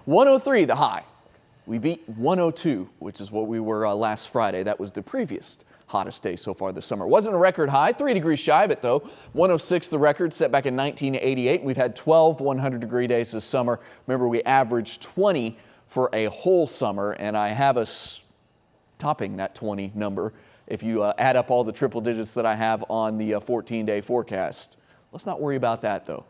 103 the high. We beat 102, which is what we were last Friday. That was the previous hottest day so far this summer. Wasn't a record high, 3 degrees shy of it though. 106 the record set back in 1988. We've had 12 100-degree days this summer. Remember, we averaged 20 for a whole summer, and I have us topping that 20 number if you add up all the triple digits that I have on the 14-day forecast. Let's not worry about that though.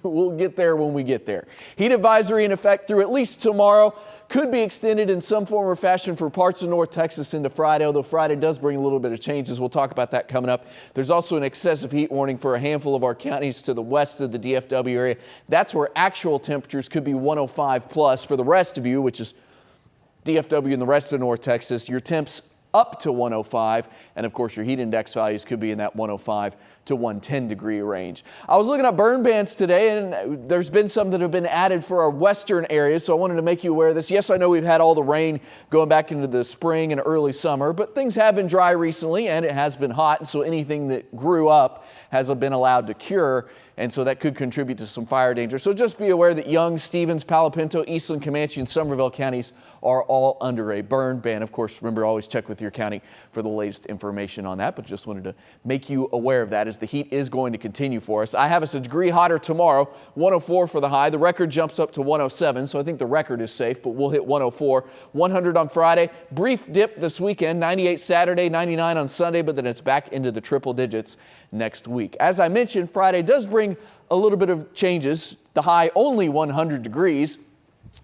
We'll get there when we get there. Heat advisory in effect through at least tomorrow. Could be extended in some form or fashion for parts of North Texas into Friday, although Friday does bring a little bit of changes. We'll talk about that coming up. There's also an excessive heat warning for a handful of our counties to the west of the DFW area. That's where actual temperatures could be 105 plus. For the rest of you, which is DFW and the rest of North Texas, your temps up to 105, and of course your heat index values could be in that 105 to 110 degree range. I was looking at burn bans today, and there's been some that have been added for our western areas, so I wanted to make you aware of this. Yes, I know we've had all the rain going back into the spring and early summer, but things have been dry recently and it has been hot, and so anything that grew up has been allowed to cure, and so that could contribute to some fire danger. So just be aware that Young, Stevens, Palo Pinto, Eastland, Comanche, and Somerville counties are all under a burn ban. Of course, remember, always check with your county for the latest information on that, but just wanted to make you aware of that as the heat is going to continue for us. I have us a degree hotter tomorrow, 104 for the high. The record jumps up to 107, so I think the record is safe, but we'll hit 104. 100 on Friday. Brief dip this weekend, 98 Saturday, 99 on Sunday, but then it's back into the triple digits next week. As I mentioned, Friday does bring a little bit of changes. The high only 100 degrees.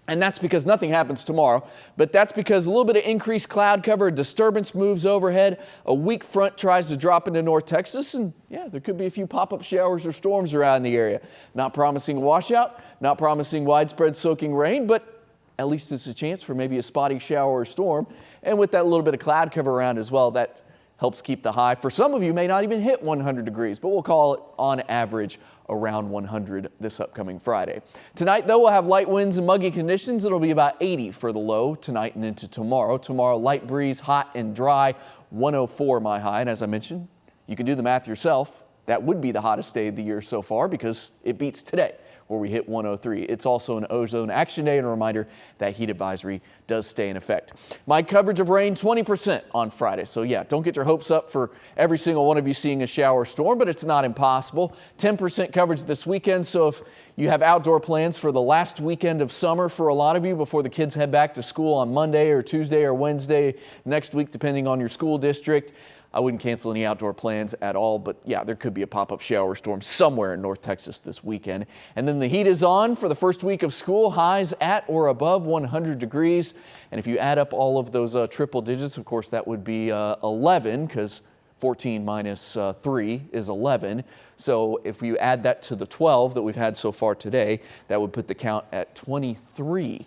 And that's because nothing happens tomorrow, but that's because a little bit of increased cloud cover, a disturbance moves overhead, a weak front tries to drop into North Texas, and yeah, there could be a few pop-up showers or storms around the area. Not promising washout, not promising widespread soaking rain, but at least it's a chance for maybe a spotty shower or storm. And with that little bit of cloud cover around as well, that helps keep the high. For some of you, may not even hit 100 degrees, but we'll call it on average around 100 this upcoming Friday. Tonight, though, we'll have light winds and muggy conditions. It'll be about 80 for the low tonight and into tomorrow. Tomorrow, light breeze, hot and dry, 104 my high. And as I mentioned, you can do the math yourself. That would be the hottest day of the year so far because it beats today, where we hit 103. It's also an ozone action day, and a reminder that heat advisory does stay in effect. My coverage of rain, 20% on Friday. So yeah, don't get your hopes up for every single one of you seeing a shower or storm, but it's not impossible. 10% coverage this weekend. So if you have outdoor plans for the last weekend of summer for a lot of you before the kids head back to school on Monday or Tuesday or Wednesday next week, depending on your school district, I wouldn't cancel any outdoor plans at all, but yeah, there could be a pop-up shower storm somewhere in North Texas this weekend. And then the heat is on for the first week of school, highs at or above 100 degrees. And if you add up all of those triple digits, of course, that would be 11, because 14 minus 3 is 11. So if you add that to the 12 that we've had so far today, that would put the count at 23.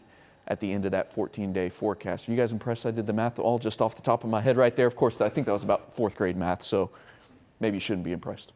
At the end of that 14-day forecast. Are you guys impressed I did the math all just off the top of my head right there? Of course, I think that was about fourth grade math, so maybe you shouldn't be impressed.